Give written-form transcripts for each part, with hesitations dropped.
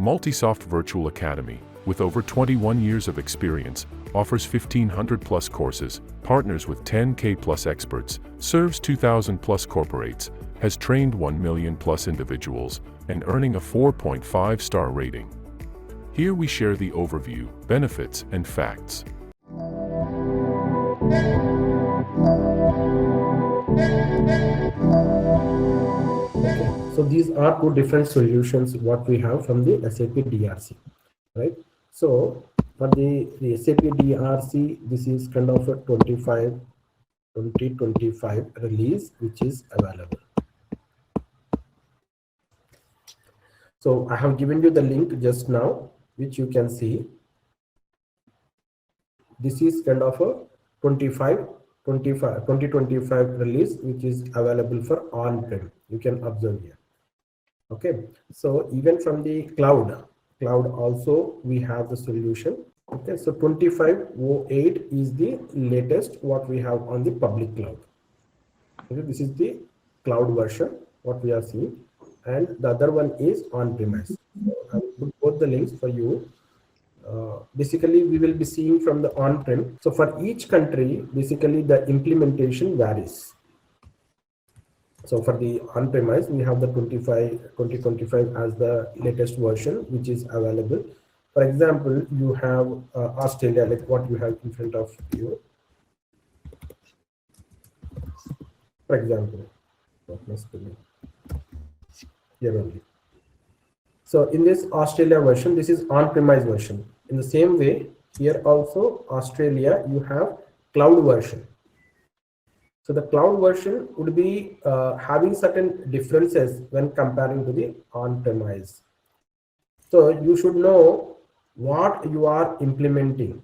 Multisoft Virtual Academy, with over 21 years of experience, offers 1,500 plus courses, partners with 10K plus experts, serves 2,000 plus corporates, has trained 1 million plus individuals, and earning a 4.5-star rating. Here we share the overview, benefits, and facts. So these are two different solutions what we have from the SAP DRC, right? So for the SAP DRC, this is kind of a 2025 release which is available. So I have given you the link just now, which you can see. This is kind of a 2025 release which is available for on-prem. You can observe here. Okay, so even from the cloud also we have the solution. Okay, so 2508 is the latest what we have on the public cloud. Okay, this is the cloud version what we are seeing, and the other one is on-premise. So I will put both the links for you. Basically we will be seeing from the on-prem. So for each country, basically the implementation varies. So for the on-premise, we have the 2025 as the latest version, which is available. For example, you have Australia, like what you have in front of you. For example, what must be here only. So in this Australia version, this is on-premise version. In the same way, here also Australia, you have cloud version. So the cloud version would be having certain differences when comparing to the on-premise. So you should know what you are implementing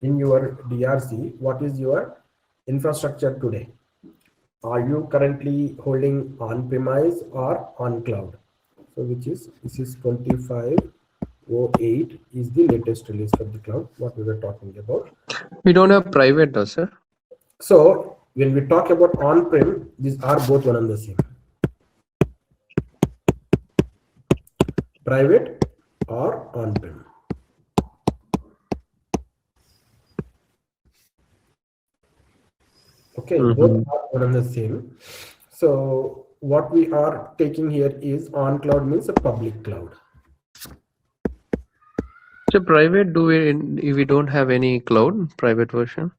in your DRC. What is your infrastructure today? Are you currently holding on-premise or on cloud? So this is 2508 is the latest release for the cloud, what we were talking about. We don't have private though, sir. So when we talk about on-prem, these are both one and the same. Private or on-prem. Okay, both are one and the same. So what we are taking here is on cloud means a public cloud. So private, if we don't have any cloud, private version?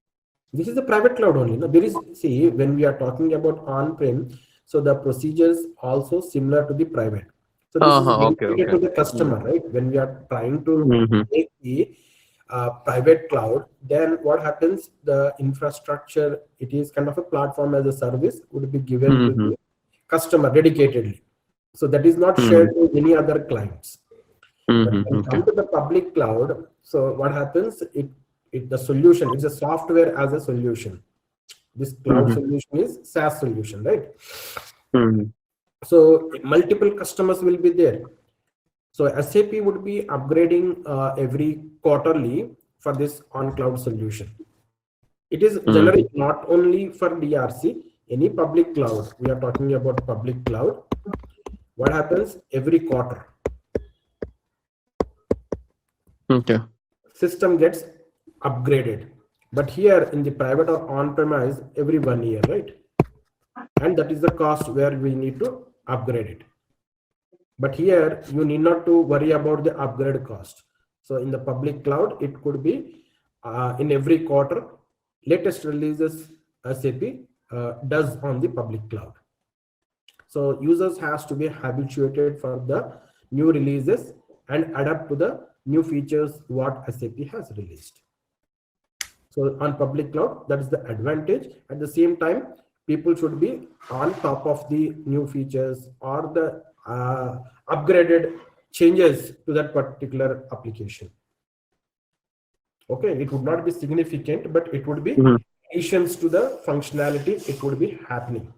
This is the private cloud only. Now, there is, see, when we are talking about on-prem, so the procedures also similar to the private. So this is dedicated to the customer, right? When we are trying to make the private cloud, then what happens? The infrastructure, it is kind of a platform as a service, would be given to the customer dedicatedly. So that is not shared with any other clients. But when we come to the public cloud, so what happens? The solution, it's a software as a solution. This cloud solution is SaaS solution, right? So multiple customers will be there. So SAP would be upgrading every quarterly for this on cloud solution. It is generally not only for DRC, any public cloud. We are talking about public cloud. What happens every quarter? Okay. System gets upgraded, but here in the private or on-premise every 1 year, right? And that is the cost where we need to upgrade it. But here you need not to worry about the upgrade cost. So in the public cloud, it could be in every quarter, latest releases SAP does on the public cloud. So users has to be habituated for the new releases and adapt to the new features what SAP has released. So on public cloud, that is the advantage. At the same time, people should be on top of the new features or the upgraded changes to that particular application. Okay, it would not be significant, but it would be additions to the functionality, it would be happening.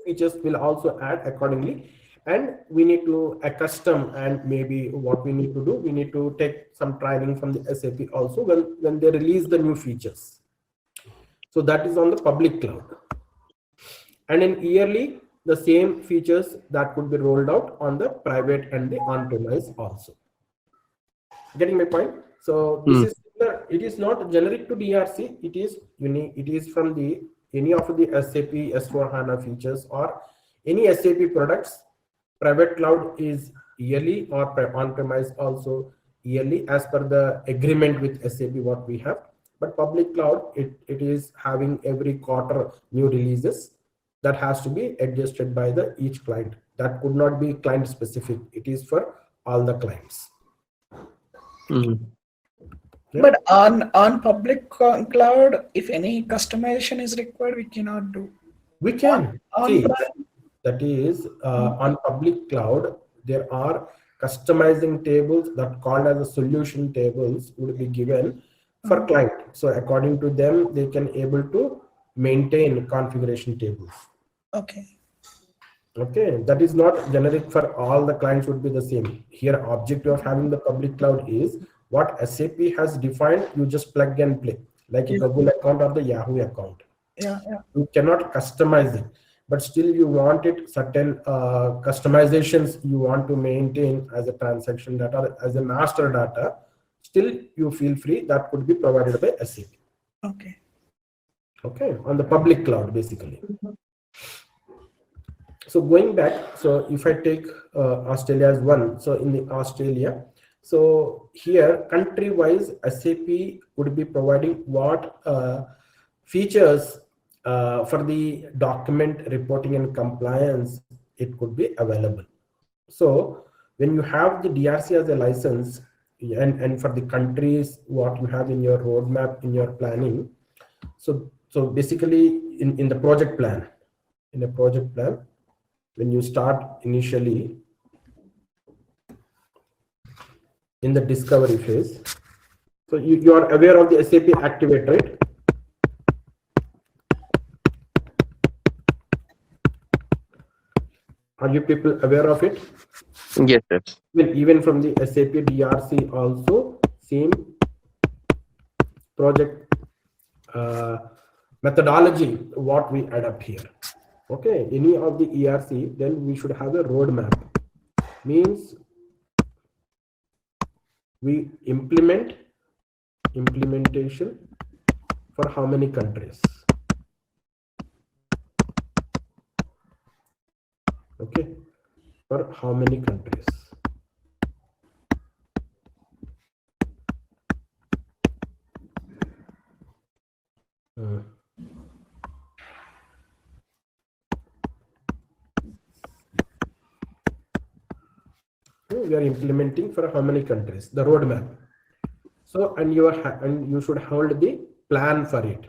Features will also add accordingly. And we need to accustom, and maybe what we need to do, we need to take some training from the SAP also when they release the new features. So that is on the public cloud. And in yearly, the same features that could be rolled out on the private and the on-premise also. Getting my point? So this is similar. It is not generic to DRC. It is unique. It is from the any of the SAP S/4HANA features or any SAP products. Private cloud is yearly or on-premise also yearly as per the agreement with SAP what we have. But public cloud, it is having every quarter new releases that has to be adjusted by the each client. That could not be client specific. It is for all the clients. Yeah. But on public cloud, if any customization is required, we cannot do. We can. On That is on public cloud, there are customizing tables that called as a solution tables would be given for client. So according to them, they can able to maintain configuration tables. Okay. Okay, that is not generic for all the clients would be the same. Here, objective of having the public cloud is what SAP has defined, you just plug and play, like a Google account or the Yahoo account. Yeah. You cannot customize it, but still you want it certain customizations you want to maintain as a transaction data, as a master data, still you feel free, that could be provided by SAP. Okay. Okay, on the public cloud basically. So going back, so if I take Australia as one, so in the Australia, so here country-wise SAP would be providing what features for the document reporting and compliance it could be available. So when you have the DRC as a license and for the countries what you have in your roadmap, in your planning, so basically in the project plan, when you start initially in the discovery phase, so you are aware of the SAP Activate, right? Are you people aware of it? Yes, yes. Even from the SAP DRC also, same project methodology what we adapt here. Okay, any of the ERC, then we should have a roadmap. Means we implementation for how many countries. Okay, for how many countries. We are implementing for how many countries, the roadmap. So and you should hold the plan for it.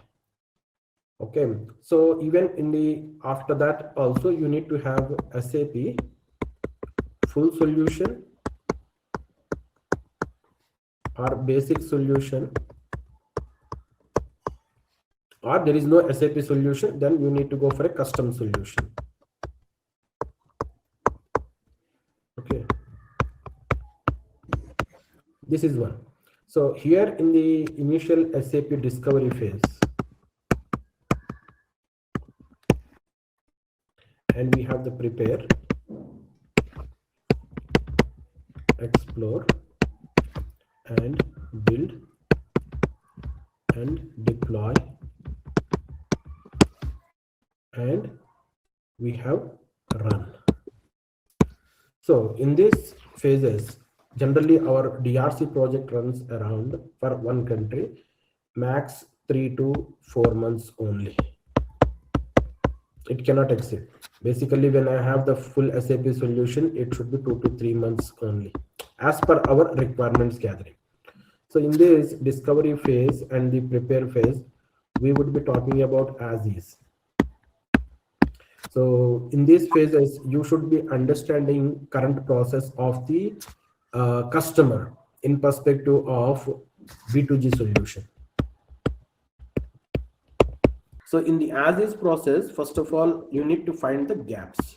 Okay, so even in the after that also you need to have SAP full solution or basic solution, or there is no SAP solution, then you need to go for a custom solution. Okay, this is one. So here in the initial SAP discovery phase, and we have the prepare, explore, and build, and deploy, and we have run. So in these phases, generally our DRC project runs around for one country, max 3 to 4 months only. It cannot exceed. Basically, when I have the full SAP solution, it should be 2 to 3 months only, as per our requirements gathering. So in this discovery phase and the prepare phase, we would be talking about as is. So in these phases, you should be understanding current process of the customer in perspective of B2G solution. So in the as is process, first of all, you need to find the gaps,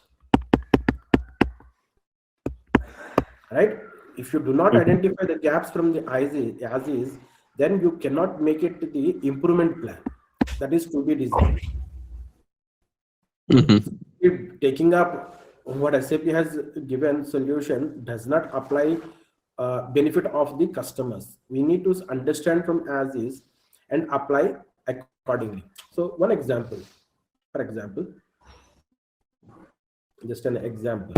right? If you do not identify the gaps from the as is, then you cannot make it to the improvement plan that is to be designed. taking up what SAP has given solution does not apply benefit of the customers. We need to understand from as is and apply accordingly. So one example, for example, just an example.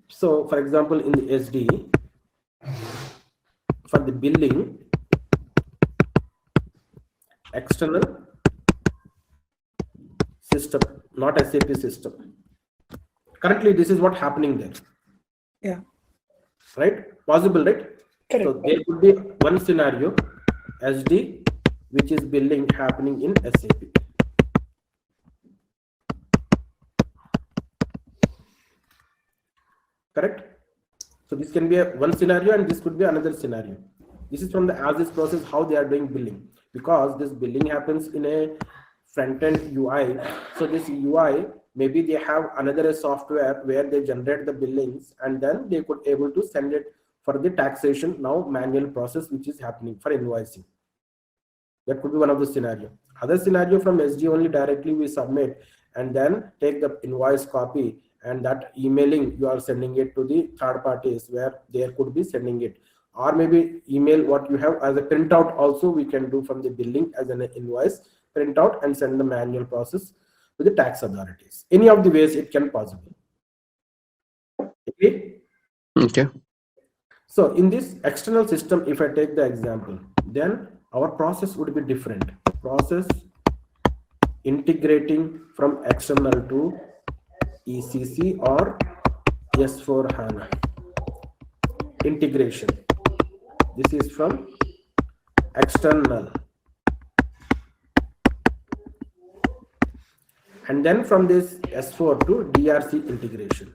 So for example, in the SD, for the billing, external system, not SAP system. Currently, this is what happening there. Yeah. Right? Possible, right? Correct. So there could be one scenario, SD, which is billing happening in SAP. Correct? So this can be one scenario and this could be another scenario. This is from the as-is process, how they are doing billing. Because this billing happens in a front-end UI. So this UI, maybe they have another software where they generate the billings and then they could able to send it for the taxation, now manual process which is happening for invoicing. That could be one of the scenario. Other scenario from SD only directly we submit and then take the invoice copy and that emailing you are sending it to the third parties where they could be sending it. Or maybe email what you have as a printout also we can do from the billing as an invoice, print out and send the manual process to the tax authorities. Any of the ways it can possible. Okay. Okay. So in this external system, if I take the example, then our process would be different. Process integrating from external to ECC or S4HANA. Integration. This is from external. And then from this S4 to DRC integration.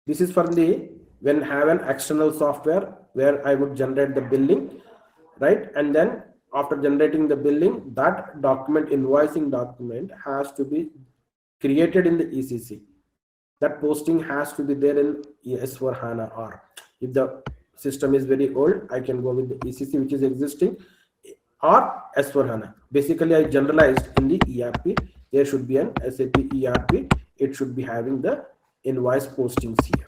This is for the when have an external software where I would generate the billing, right? And then after generating the billing, that document, invoicing document has to be created in the ECC. That posting has to be there in S4HANA, or if the system is very old, I can go with the ECC which is existing, or S4HANA. Basically, I generalized in the ERP. There should be an SAP ERP. It should be having the invoice postings here.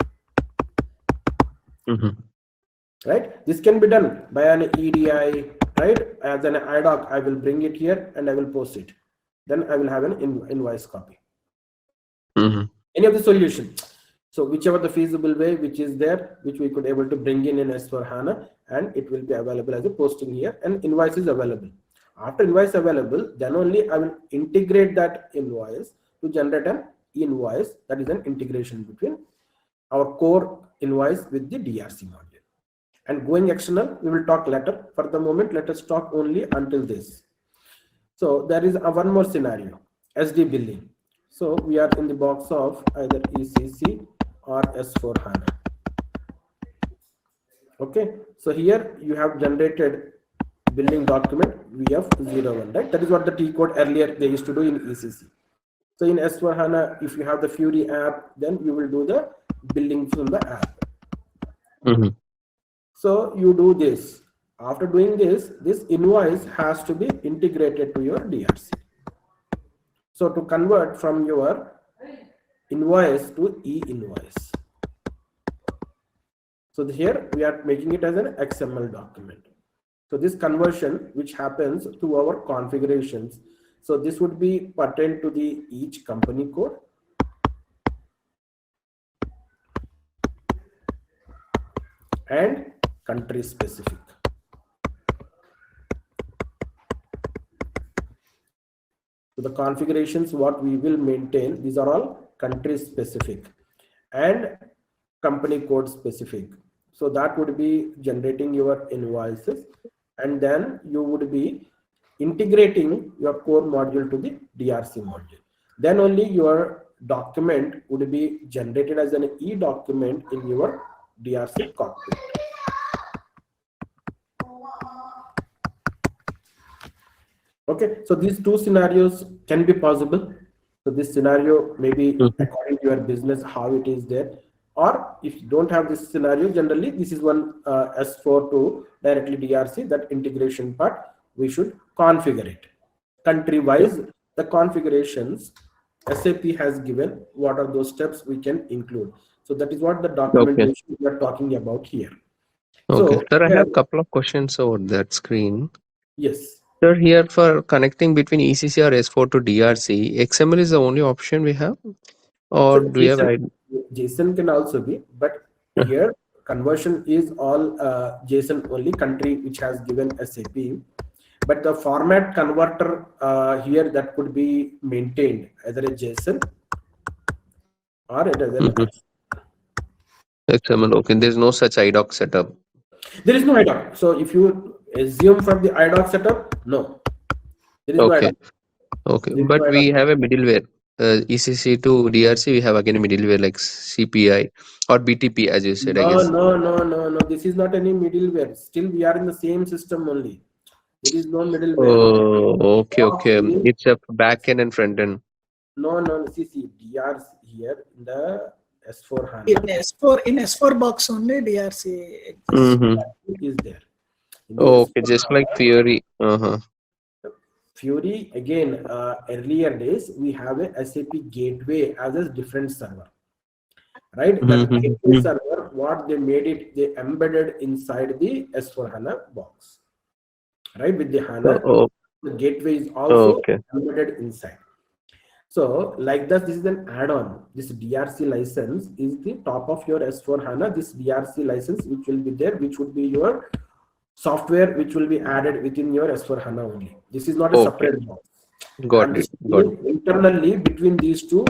Right? This can be done by an EDI, right? As an IDOC, I will bring it here and I will post it. Then I will have an invoice copy. Any of the solution. So whichever the feasible way which is there, which we could able to bring in S4HANA, and it will be available as a posting here, and invoice is available. After invoice available, then only I will integrate that invoice to generate an invoice, that is an integration between our core invoice with the DRC module. And going external, we will talk later. For the moment, let us talk only until this. So there is one more scenario, SD billing. So we are in the box of either ECC or S4HANA. Okay, so here you have generated billing document VF01, right? That is what the T code earlier they used to do in ECC. So in S4HANA, if you have the Fury app, then you will do the billing from the app. So you do this. After doing this, this invoice has to be integrated to your DRC. So to convert from your invoice to e-invoice. So here we are making it as an XML document. So this conversion which happens to our configurations. So this would be pertain to the each company code. And country specific. So the configurations what we will maintain, these are all country specific and company code specific. So that would be generating your invoices, and then you would be integrating your core module to the DRC module. Then only your document would be generated as an e-document in your DRC cockpit. Okay, so these two scenarios can be possible. So this scenario maybe according to your business, how it is there, Or if you don't have this scenario, generally this is one S4 to directly DRC, that integration part, we should configure it. Country wise, the configurations SAP has given, what are those steps we can include. So that is what the Okay. documentation we are talking about here. Okay. So Sir, I here, have a couple of questions over that screen. yes. Sir, here for connecting between ECC or S4 to DRC, XML is the only option we have, or So do we have? JSON can also be, but here conversion is all JSON only, country which has given SAP. But the format converter here, that could be maintained either a JSON or it is an XML. Okay. There's no such IDOC setup. There is no IDOC. So if you assume from the IDOC setup, no, there is no Okay. IDOC. Okay. There is But no we IDOC. have a middleware. ECC to DRC, we have again a middleware like CPI or BTP, as you said, I No, guess. no. This is not any middleware. Still, we are in the same system only. There is no middleware. Oh, okay, Box okay. means, It's a back end and front end. no. See, DRC here in the S4 HANA In S4 box only DRC exists. Mm-hmm. is there. In the Okay, S4 just like Fury. Fury, again, earlier days, we have a SAP gateway as a different server. Right? That gateway server, what they made it, they embedded inside the S4 HANA box. Right? With the HANA, the gateway is also embedded inside. So, like that, this is an add-on. This DRC license is the top of your S4 HANA. This DRC license, which will be there, which would be your software, which will be added within your S4 HANA only. This is not a separate box. Got it. Internally, between these two,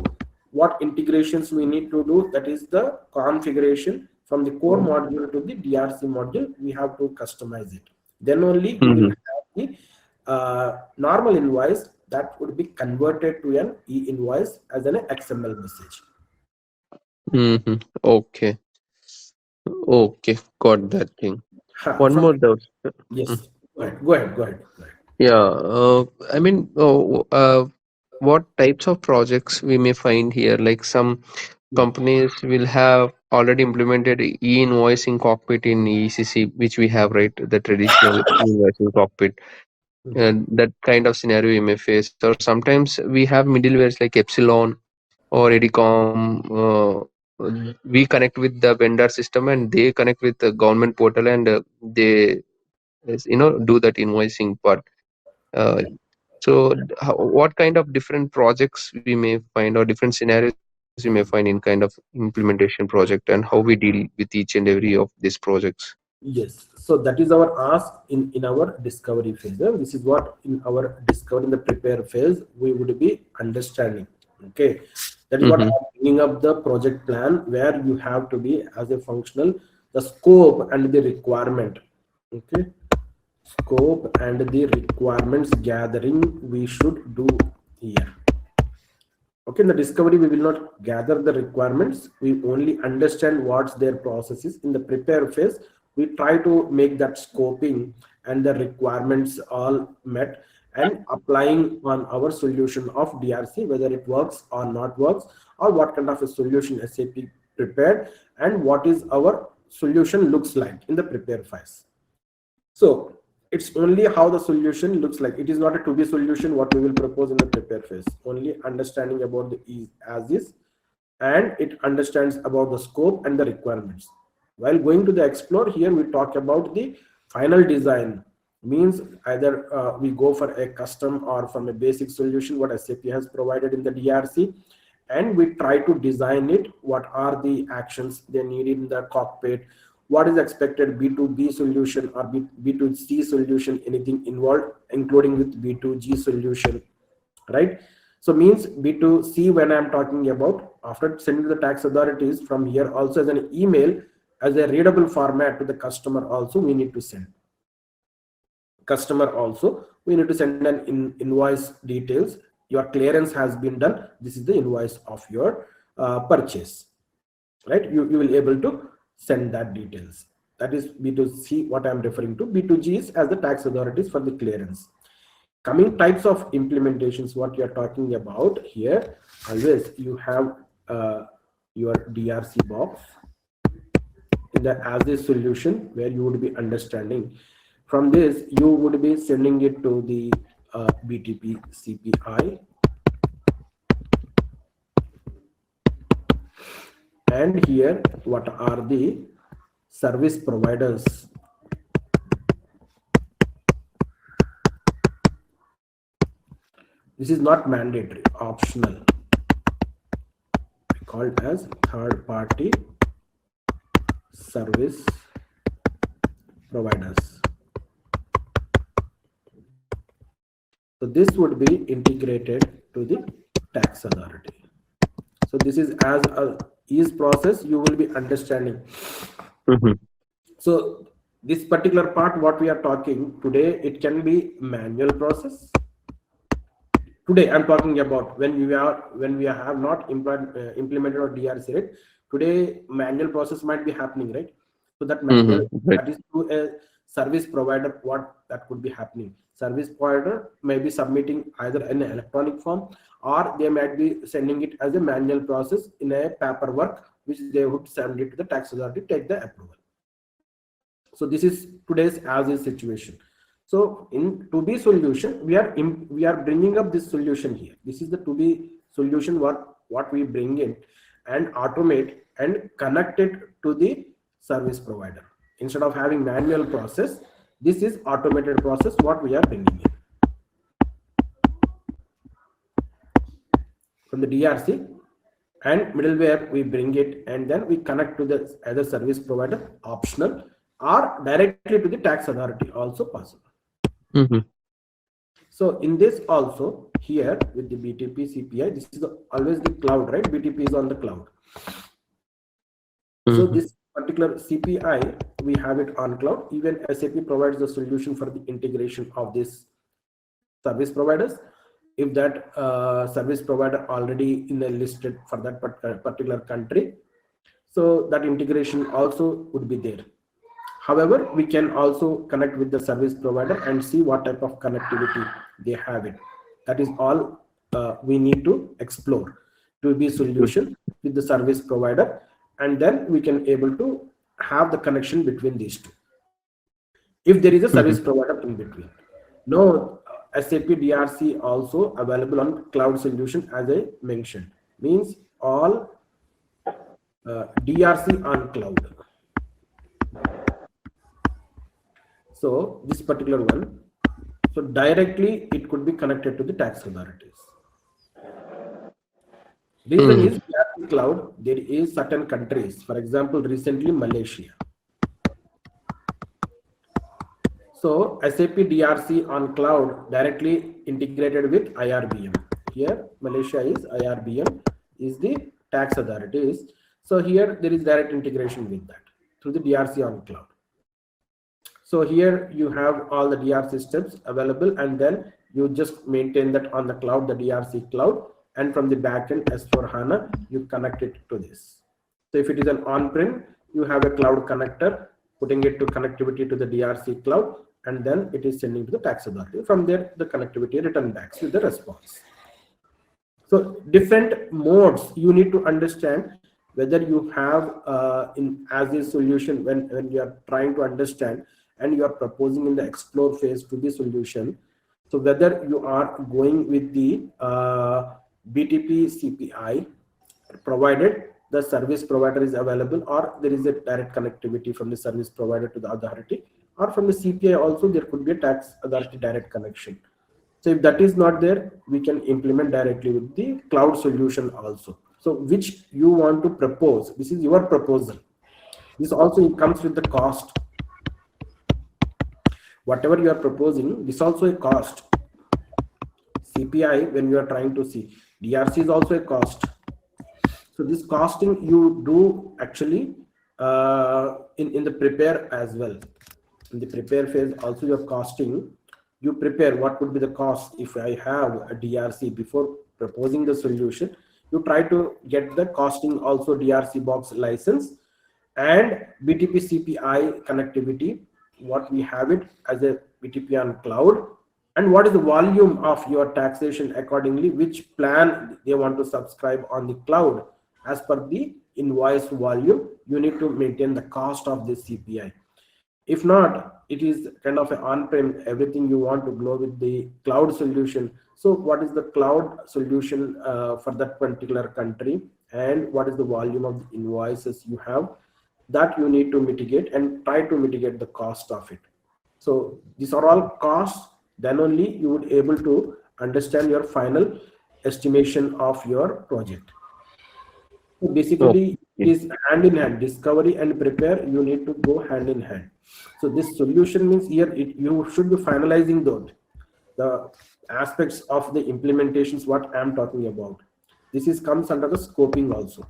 what integrations we need to do, that is the configuration from the core module to the DRC module, we have to customize it. Then only we will have the normal invoice that would be converted to an e-invoice as an XML message. Okay. Okay, got that thing. One more doubt. Yes, go ahead. Yeah, I mean, what types of projects we may find here? Like some companies will have already implemented e-invoicing cockpit in ECC, which we have, right? The traditional e-invoicing cockpit. And that kind of scenario you may face. Or sometimes we have middlewares like Epsilon or Edicom. We connect with the vendor system and they connect with the government portal and they, do that invoicing part. So what kind of different projects we may find or different scenarios we may find in kind of implementation project, and how we deal with each and every of these projects? Yes, so that is our ask in our discovery phase. This is what in our discovery, in the prepare phase, we would be understanding. Okay, that is what I'm bringing up the project plan, where you have to be as a functional, the scope and the requirement. Okay, scope and the requirements gathering we should do here. Okay, in the discovery, we will not gather the requirements. We only understand what's their processes. In the prepare phase, we try to make that scoping and the requirements all met and applying on our solution of DRC, whether it works or not works, or what kind of a solution SAP prepared and what is our solution looks like in the prepare phase. So it's only how the solution looks like. It is not a to be solution what we will propose in the prepare phase. Only understanding about the as is, and it understands about the scope and the requirements. While going to the explore, here we talk about the final design. Means either we go for a custom or from a basic solution what SAP has provided in the DRC, and we try to design it. What are the actions they need in the cockpit? What is expected B2B solution or B2C solution, anything involved, including with B2G solution, right? So means B2C, when I'm talking about, after sending to the tax authorities, from here also as an email, as a readable format to the customer also we need to send. Customer also, we need to send an invoice details. Your clearance has been done. This is the invoice of your purchase, right? You will able to send that details. That is B2C, what I'm referring to. B2G is as the tax authorities for the clearance. Coming types of implementations, what you're talking about here, always you have your DRC box. as a solution where you would be understanding. From this, you would be sending it to the BTP CPI, and here what are the service providers. This is not mandatory, optional, called as third-party service providers. So this would be integrated to the tax authority. So this is as a ease process you will be understanding. So this particular part what we are talking today, it can be manual process. Today I'm talking about when we have not implemented our DRC, right? Today manual process might be happening, right? So that manual that is through a service provider, what that could be happening. Service provider may be submitting either in an electronic form, or they might be sending it as a manual process in a paperwork, which they would send it to the tax authority, take the approval. So this is today's as is situation. So in to be solution, we are bringing up this solution here. This is the to be solution what we bring in and automate and connect it to the service provider. Instead of having manual process, this is automated process what we are bringing in from the DRC, and middleware we bring it and then we connect to the either service provider, optional, or directly to the tax authority, also possible. So in this also here with the BTP CPI, this is always the cloud, right? BTP is on the cloud. So this particular CPI, we have it on cloud. Even SAP provides the solution for the integration of this service providers. If that service provider already in the listed for that particular country, so that integration also would be there. However, we can also connect with the service provider and see what type of connectivity they have it. That is all we need to explore to be solution with the service provider, and then we can able to have the connection between these two. If there is a service provider in between. No, SAP DRC also available on cloud solution, as I mentioned, means all DRC on cloud. So this particular one, so directly it could be connected to the tax authorities. Reason is DRC cloud, there is certain countries, for example, recently Malaysia. So SAP DRC on cloud directly integrated with IRBM. Here Malaysia is IRBM is the tax authorities. So here there is direct integration with that through the DRC on cloud. So here you have all the DR systems available, and then you just maintain that on the cloud, the DRC cloud, and from the backend S4HANA, you connect it to this. So if it is an on-prem, you have a cloud connector, putting it to connectivity to the DRC cloud, and then it is sending to the tax authority. From there, the connectivity return back with the response. So different modes you need to understand whether you have in as a solution when you are trying to understand and you are proposing in the explore phase to the solution. So whether you are going with the BTP CPI, provided the service provider is available, or there is a direct connectivity from the service provider to the authority, or from the CPI also there could be a tax authority direct connection. So if that is not there, we can implement directly with the cloud solution also. So which you want to propose, this is your proposal. This also comes with the cost. Whatever you are proposing, this also a cost. CPI, when you are trying to see, DRC is also a cost. So this costing you do actually in the prepare as well. In the prepare phase also your costing, you prepare what would be the cost if I have a DRC before proposing the solution. You try to get the costing also DRC box license and BTP CPI connectivity, what we have it as a BTP on cloud, and what is the volume of your taxation accordingly, which plan they want to subscribe on the cloud as per the invoice volume, you need to maintain the cost of this CPI. If not, it is kind of an on-prem, everything you want to go with the cloud solution. So what is the cloud solution for that particular country, and what is the volume of the invoices you have, that you need to mitigate and try to mitigate the cost of it. So these are all costs, then only you would able to understand your final estimation of your project. So basically, it is hand in hand. Discovery and prepare, you need to go hand in hand. So this solution means here you should be finalizing the aspects of the implementations what I'm talking about. This is comes under the scoping also.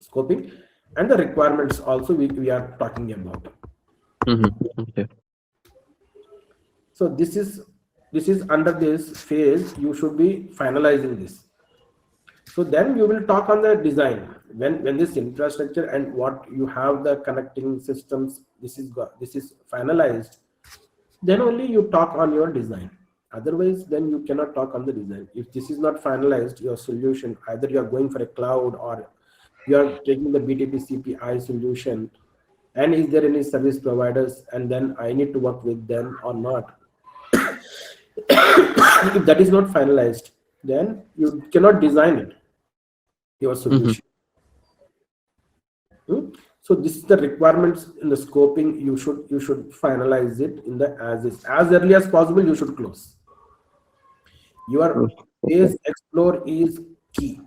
Scoping and the requirements also we are talking about. Okay. So this is under this phase, you should be finalizing this. So then you will talk on the design. When this infrastructure and what you have, the connecting systems, this is finalized, then only you talk on your design. Otherwise, then you cannot talk on the design. If this is not finalized, your solution, either you are going for a cloud or you are taking the BTP CPI solution, and is there any service providers, and then I need to work with them or not. If that is not finalized, then you cannot design it, your solution. So this is the requirements in the scoping. You should finalize it in the as early as possible. You should close. Your phase explore is key.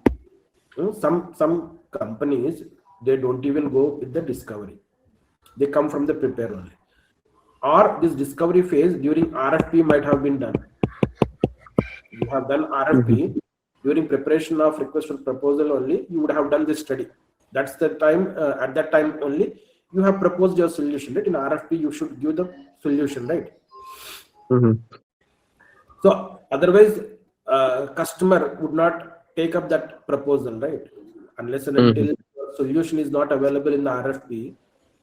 Some companies, they don't even go with the discovery. They come from the prepare only. Or this discovery phase during RFP might have been done. You have done RFP during preparation of request for proposal only. You would have done this study. That's the time. At that time only, you have proposed your solution. Right? In RFP, you should give the solution, right? So otherwise, customer would not take up that proposal, right? Unless and until the solution is not available in the RFP,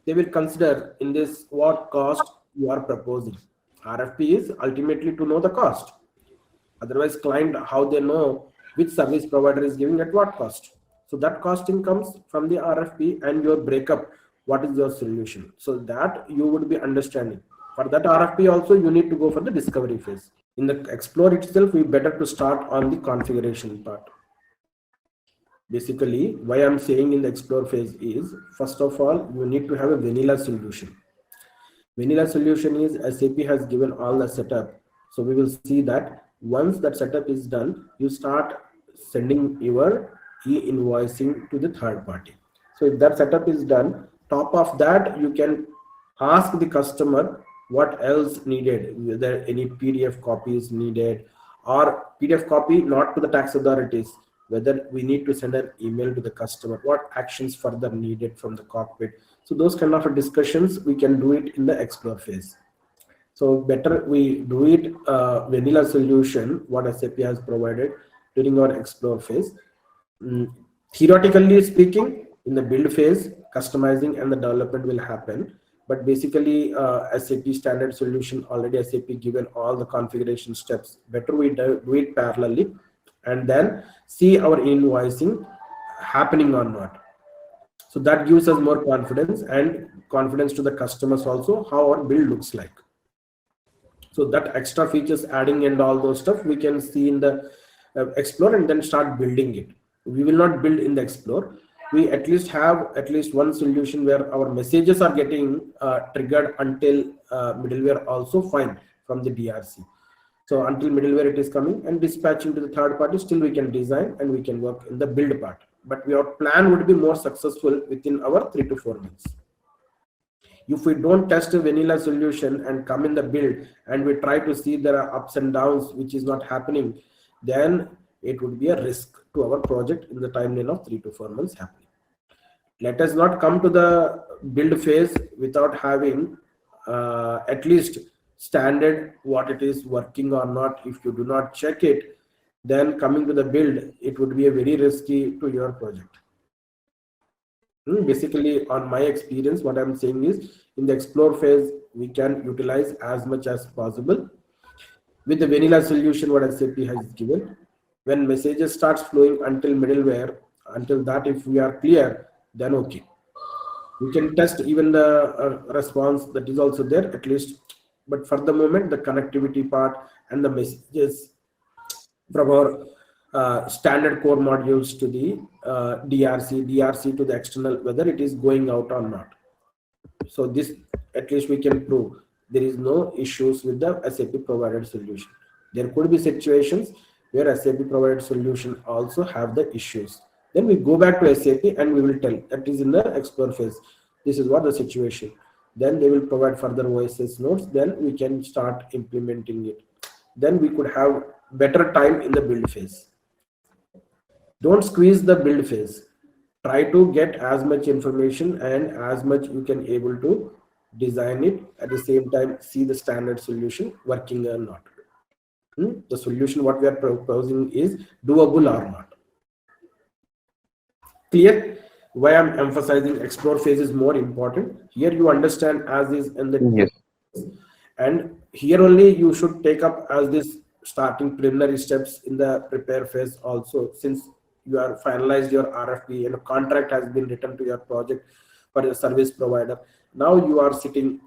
they will consider in this what cost you are proposing. RFP is ultimately to know the cost. Otherwise, client, how they know which service provider is giving at what cost. So that costing comes from the RFP and your breakup. What is your solution? So that you would be understanding. For that RFP also, you need to go for the discovery phase. In the explore itself, we better to start on the configuration part. Basically, why I'm saying in the explore phase is, first of all, you need to have a vanilla solution. Vanilla solution is SAP has given all the setup. So we will see that once that setup is done, you start sending your e-invoicing to the third party. So if that setup is done, top of that, you can ask the customer what else needed, whether any PDF copies needed, or PDF copy not to the tax authorities, whether we need to send an email to the customer, what actions further needed from the cockpit. So those kind of discussions, we can do it in the explore phase. So better we do it vanilla solution, what SAP has provided during our explore phase. Theoretically speaking, in the build phase, customizing and the development will happen. But basically, SAP standard solution, already SAP given all the configuration steps. Better we do it parallelly and then see our invoicing happening or not. So that gives us more confidence and confidence to the customers also how our build looks like. So that extra features adding and all those stuff we can see in the explore and then start building it. We will not build in the explore. We at least have at least one solution where our messages are getting triggered until middleware also fine from the DRC. So until middleware it is coming and dispatching to the third party, still we can design and we can work in the build part. But our plan would be more successful within our 3 to 4 months. If we don't test a vanilla solution and come in the build and we try to see there are ups and downs which is not happening, then it would be a risk to our project in the timeline of 3 to 4 months happening. Let us not come to the build phase without having at least standard what it is working or not. If you do not check it, then coming to the build, it would be a very risky to your project. Basically, on my experience, what I'm saying is in the explore phase, we can utilize as much as possible. With the vanilla solution, what SAP has given, when messages starts flowing until middleware, Until that, if we are clear, then okay. We can test even the response that is also there at least. But for the moment, the connectivity part and the messages from our standard core modules to the DRC to the external, whether it is going out or not. So this at least we can prove there is no issues with the SAP provided solution. There could be situations where SAP provided solution also have the issues. Then we go back to SAP and we will tell that is in the explore phase. This is what the situation. Then they will provide further OSS notes. Then we can start implementing it. Then we could have better time in the build phase. Don't squeeze the build phase. Try to get as much information and as much you can able to design it. At the same time, see the standard solution working or not. The solution what we are proposing is doable or not. Clear? Why I'm emphasizing explore phase is more important. Here you understand as is in the Yes. and here only you should take up as this starting preliminary steps in the prepare phase also, since you are finalized your RFP and a contract has been written to your project for a service provider. Now you are sitting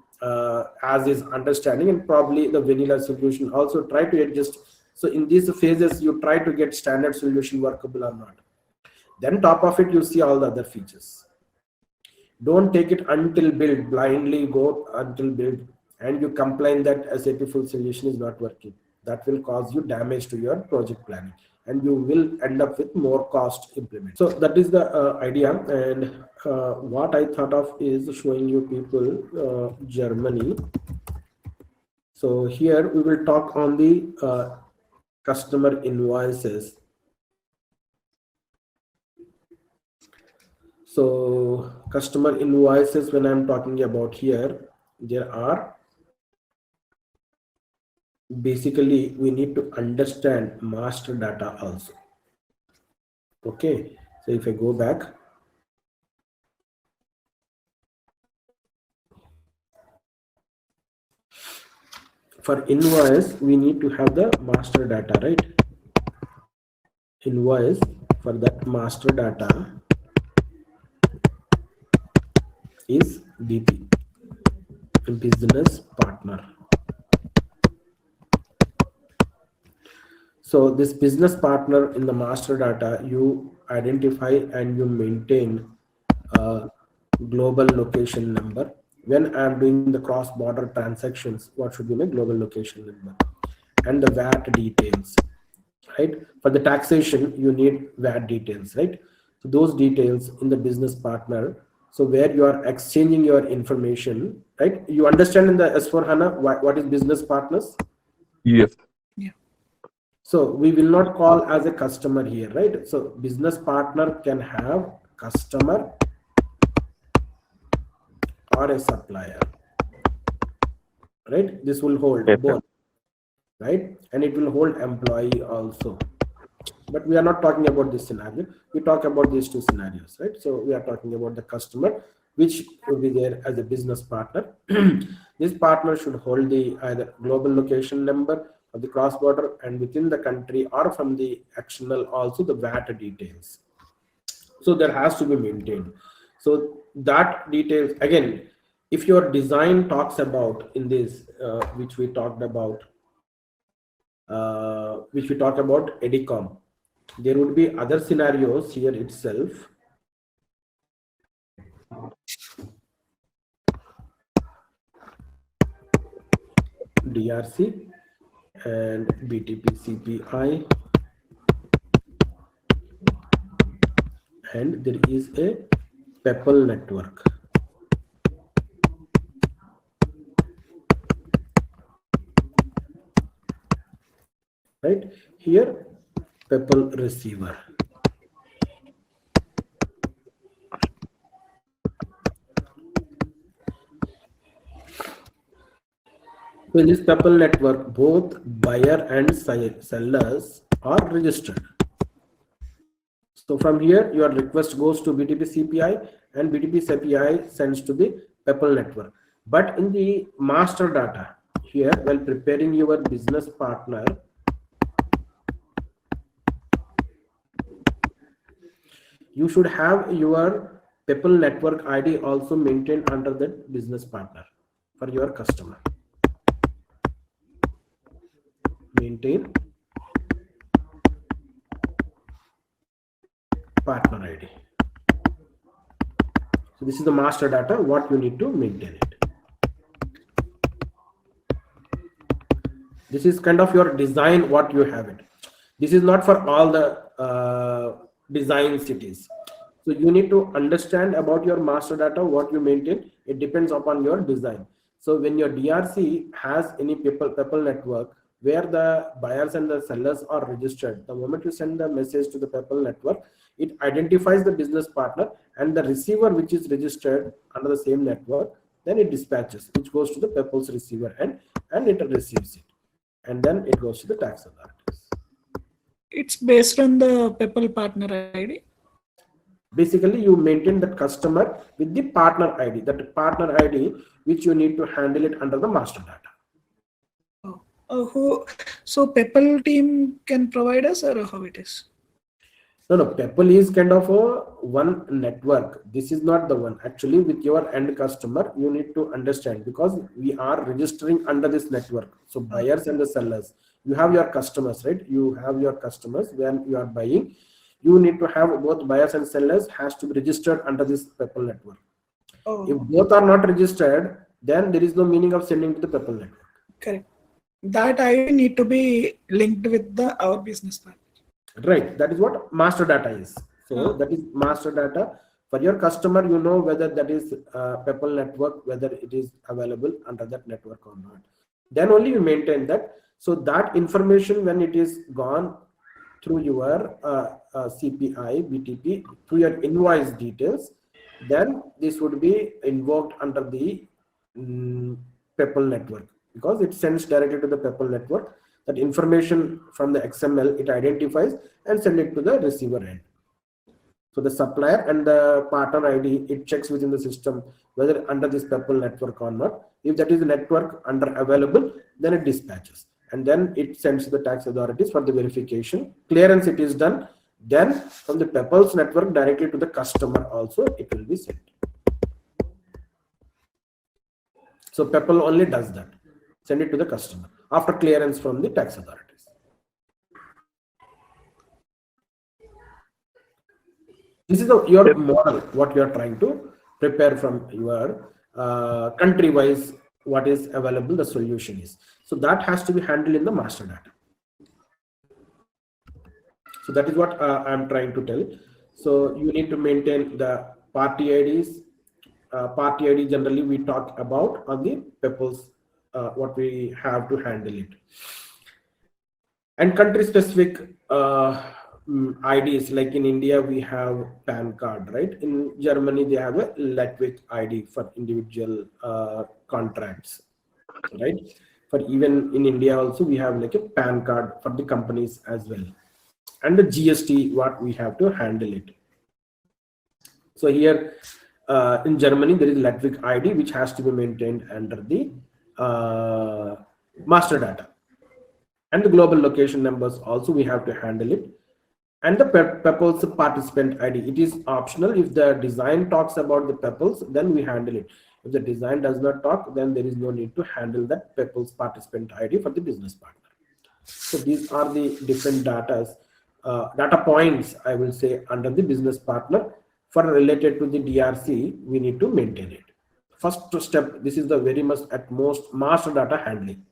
as is understanding, and probably the vanilla solution also try to adjust. So in these phases you try to get standard solution workable or not. Then top of it you see all the other features. Don't take it until build, blindly go until build and you complain that SAP full solution is not working. That will cause you damage to your project planning and you will end up with more cost implement. So that is the idea. And what I thought of is showing you people Germany. So here we will talk on the customer invoices. So customer invoices, when I'm talking about here, there are basically we need to understand master data also. Okay, so if I go back, for invoice we need to have the master data, right? Invoice, for that master data is BP, business partner. So this business partner in the master data, you identify and you maintain a global location number. When I'm doing the cross-border transactions, what should be my global location number? And the VAT details, right? For the taxation, you need VAT details, right? So those details in the business partner. So where you are exchanging your information, right? You understand in the S4HANA what is business partners? Yes. So we will not call as a customer here, right? So business partner can have customer or a supplier, right? This will hold both, right? And it will hold employee also. But we are not talking about this scenario. We talk about these two scenarios, right? So we are talking about the customer, which will be there as a business partner. This partner should hold the either global location number of the cross-border and within the country, or from the external also the VAT details. So there has to be maintained. So that details, again, if your design talks about in this, which we talked about, EDICOM, there would be other scenarios here itself. DRC and BTP CPI, and there is a PEPL network. Right here, PEPL receiver. So in this PEPL network, both buyer and sellers are registered. So from here, your request goes to BTP CPI and BTP CPI sends to the PEPL network. But in the master data here, while preparing your business partner, you should have your People network ID also maintained under that business partner for your customer. Maintain partner ID. So this is the master data, what you need to maintain it. This is kind of your design, what you have it. This is not for all the design cities. So you need to understand about your master data, what you maintain. It depends upon your design. So when your DRC has any people network where the buyers and the sellers are registered, the moment you send the message to the people network, it identifies the business partner and the receiver which is registered under the same network, then it dispatches, which goes to the people's receiver and it receives it. And then it goes to the tax authorities. It's based on the PEPL partner ID. Basically, you maintain that customer with the partner ID, that partner ID which you need to handle it under the master data. So PEPL team can provide us, or how it is? No, PEPL is kind of a one network. This is not the one. Actually, with your end customer, you need to understand, because we are registering under this network. So buyers and the sellers, you have your customers, right? You have your customers when you are buying. You need to have both buyers and sellers has to be registered under this PEPL network. If both are not registered, then there is no meaning of sending to the PEPL network. Correct. That ID need to be linked with our business partner. Right, that is what master data is. So that is master data for your customer. You know whether that is PEPL network, whether it is available under that network or not. Then only you maintain that. So that information, when it is gone through your CPI, BTP, through your invoice details, then this would be invoked under the PEPL network, because it sends directly to the PEPL network. That information from the XML, it identifies and send it to the receiver end. So the supplier and the partner ID, it checks within the system whether under this PEPL network or not. If that is the network under available, then it dispatches. And then it sends to the tax authorities for the verification. Clearance it is done. Then from the PEPL's network directly to the customer also, it will be sent. So PEPL only does that. Send it to the customer after clearance from the tax authorities. This is your model, what you are trying to prepare from your country-wise, what is available, the solution is. So that has to be handled in the master data. So that is what I'm trying to tell. So you need to maintain the party IDs. Party ID generally we talk about on the PEPL's what we have to handle it. And country specific IDs, like in India we have PAN card, right? In Germany they have a Latvic ID for individual contracts, right? For even in India also we have like a PAN card for the companies as well. And the GST, what we have to handle it. So here in Germany there is Latvic ID which has to be maintained under the master data, and the global location numbers also we have to handle it, and the PEPL's participant ID, it is optional. If the design talks about the PEPL's, then we handle it. If the design does not talk, then there is no need to handle that PEPL's participant ID for the business partner. So these are the different data points, I will say, under the business partner. For related to the DRC, we need to maintain it. First step, this is the very much at most master data handling.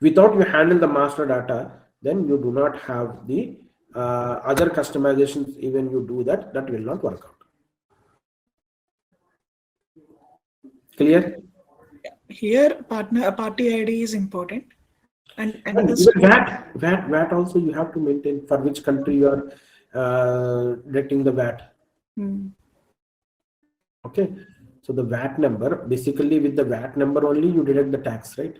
Without you handle the master data, then you do not have the other customizations. Even you do that, that will not work out. Clear? Here, party ID is important, and even VAT also you have to maintain for which country you are getting the VAT. Okay, so the VAT number, basically with the VAT number only you deduct the tax, right?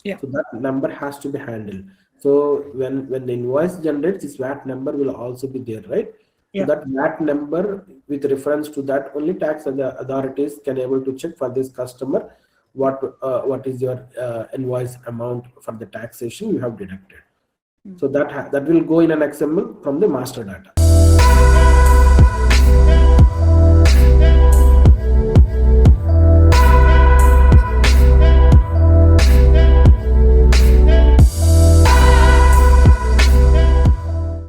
Yeah. So that number has to be handled. So when the invoice generates, this VAT number will also be there, right? Yeah. So that VAT number, with reference to that, only tax authorities can able to check for this customer what is your invoice amount for the taxation you have deducted. So that will go in an XML from the master data.